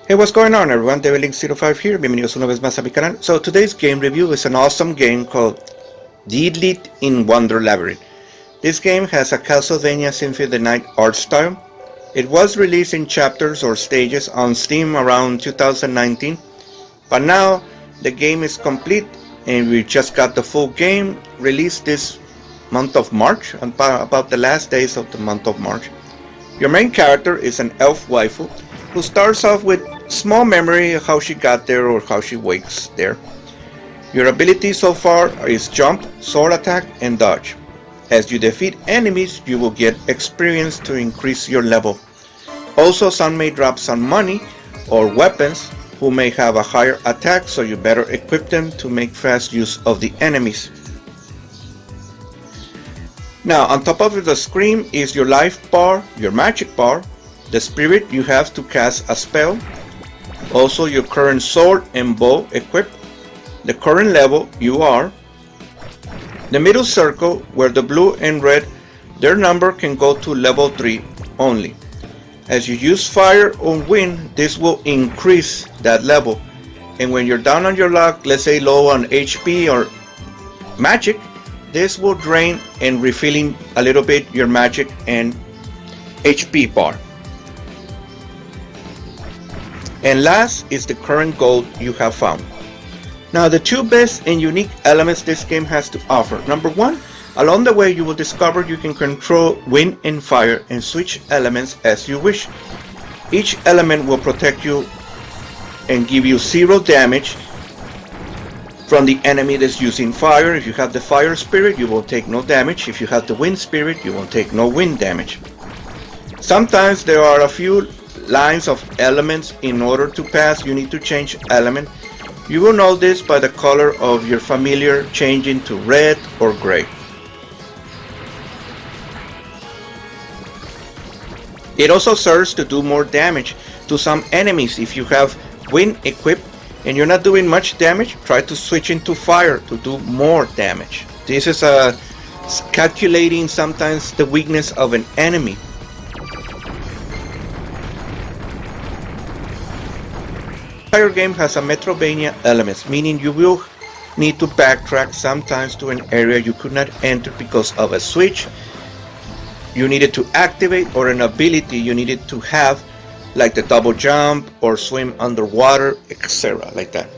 Hey, what's going on everyone? Devilink05 here, bienvenidos una vez más a mi canal. So today's game review is an awesome game called Deedlit in Wonder Labyrinth. This game has a Castlevania Symphony of the Night art style. It was released in chapters or stages on Steam around 2019, but now the game is complete and we just got the full game released this month of March, about the last days of the month of March. Your main character is an elf waifu who starts off with small memory of how she got there or how she wakes there. Your ability so far is jump, sword attack, and dodge. As you defeat enemies, you will get experience to increase your level. Also, some may drop some money or weapons who may have a higher attack, so you better equip them to make fast use of the enemies. Now, on top of the screen is your life bar, your magic bar, the spirit you have to cast a spell, also your current sword and bow equipped, the current level you are, the middle circle where the blue and red, their number can go to level 3 only. As you use fire or wind, this will increase that level, and when you're down on your luck, let's say low on HP or magic, this will drain and refilling a little bit your magic and HP bar. And last is the current gold you have found. Now, the two best and unique elements this game has to offer. Number one, along the way you will discover you can control wind and fire and switch elements as you wish. Each element will protect you and give you 0 damage from the enemy that's using fire. If you have the fire spirit, you will take no damage. If you have the wind spirit, you will take no wind damage. Sometimes there are a few lines of elements. In order to pass, you need to change element. You will know this by the color of your familiar changing to red or gray. It also serves to do more damage to some enemies. If you have wind equipped and you're not doing much damage, try to switch into fire to do more damage. This is calculating sometimes the weakness of an enemy. The entire game has a Metroidvania elements, meaning you will need to backtrack sometimes to an area you could not enter because of a switch you needed to activate or an ability you needed to have, like the double jump or swim underwater, etc. like that.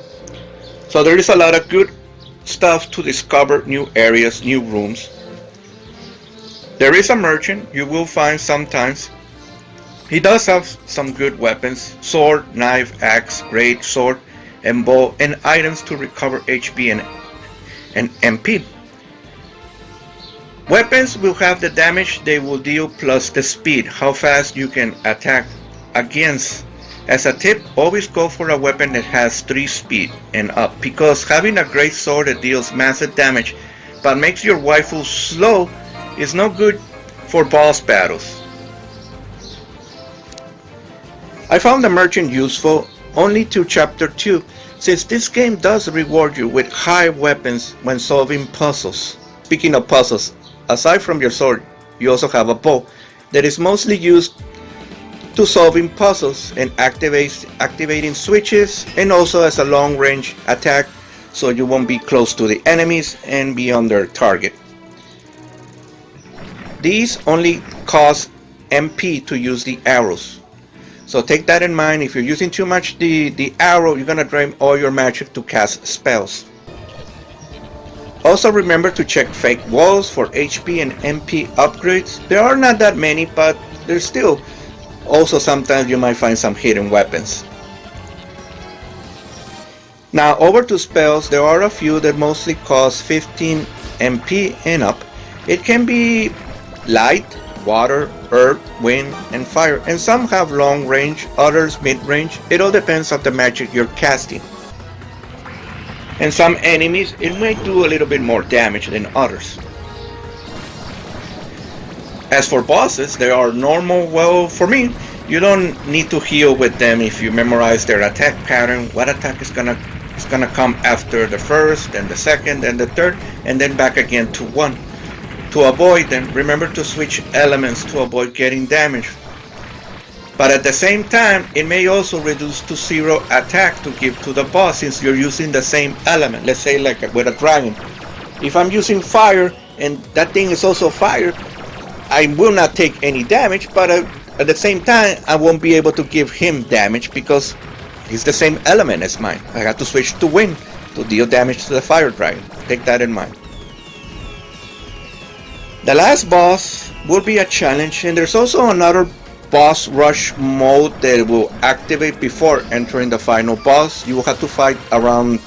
So there is a lot of good stuff to discover, new areas, new rooms. There is a merchant you will find sometimes. He does have some good weapons, sword, knife, axe, great sword, and bow, and items to recover HP and MP. Weapons will have the damage they will deal plus the speed, how fast you can attack against. As a tip, always go for a weapon that has 3 speed and up, because having a great sword that deals massive damage but makes your waifu slow is no good for boss battles. I found the merchant useful only to chapter 2, since this game does reward you with high weapons when solving puzzles. Speaking of puzzles, aside from your sword, you also have a bow that is mostly used to solving puzzles and activating switches, and also as a long range attack, so you won't be close to the enemies and be on their target. These only cost MP to use the arrows, so take that in mind. If you're using too much the arrow, you're gonna drain all your magic to cast spells. Also remember to check fake walls for HP and MP upgrades. There are not that many, but there's still. Also sometimes you might find some hidden weapons. Now over to spells, there are a few that mostly cost 15 MP and up. It can be light, water, earth, wind, and fire, and some have long range, others mid range. It all depends on the magic you're casting. And some enemies, it may do a little bit more damage than others. As for bosses, they are normal. Well, for me, you don't need to heal with them if you memorize their attack pattern. What attack is gonna come after the first, then the second, then the third, and then back again to one. To avoid them, remember to switch elements to avoid getting damage. But at the same time, it may also reduce to 0 attack to give to the boss since you're using the same element. Let's say like with a dragon. If I'm using fire and that thing is also fire, I will not take any damage, but at the same time, I won't be able to give him damage because he's the same element as mine. I have to switch to wind to deal damage to the fire dragon. Take that in mind. The last boss will be a challenge, and there's also another boss rush mode that will activate before entering the final boss. You will have to fight around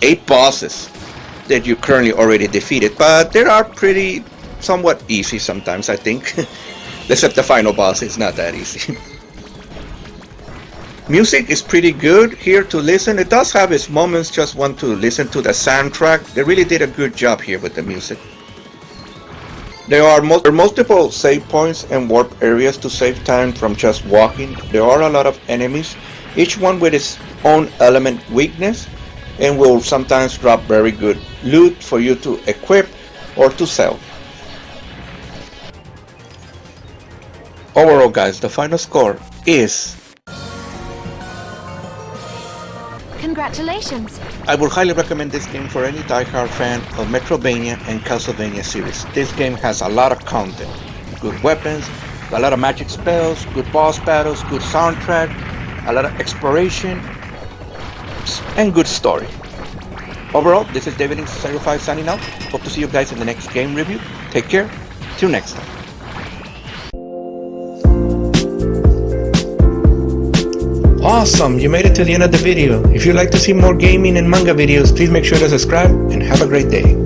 8 bosses that you currently already defeated, but they are pretty somewhat easy sometimes, I think. Except the final boss is not that easy. Music is pretty good here to listen. It does have its moments, just want to listen to the soundtrack. They really did a good job here with the music. There are multiple save points and warp areas to save time from just walking. There are a lot of enemies, each one with its own element weakness, and will sometimes drop very good loot for you to equip or to sell. Overall, guys, the final score is... Congratulations! I would highly recommend this game for any die-hard fan of Metroidvania and Castlevania series. This game has a lot of content, good weapons, a lot of magic spells, good boss battles, good soundtrack, a lot of exploration, and good story. Overall, this is Deedlit05 signing out. Hope to see you guys in the next game review. Take care. Till next time. Awesome, you made it to the end of the video. If you'd like to see more gaming and manga videos, please make sure to subscribe and have a great day.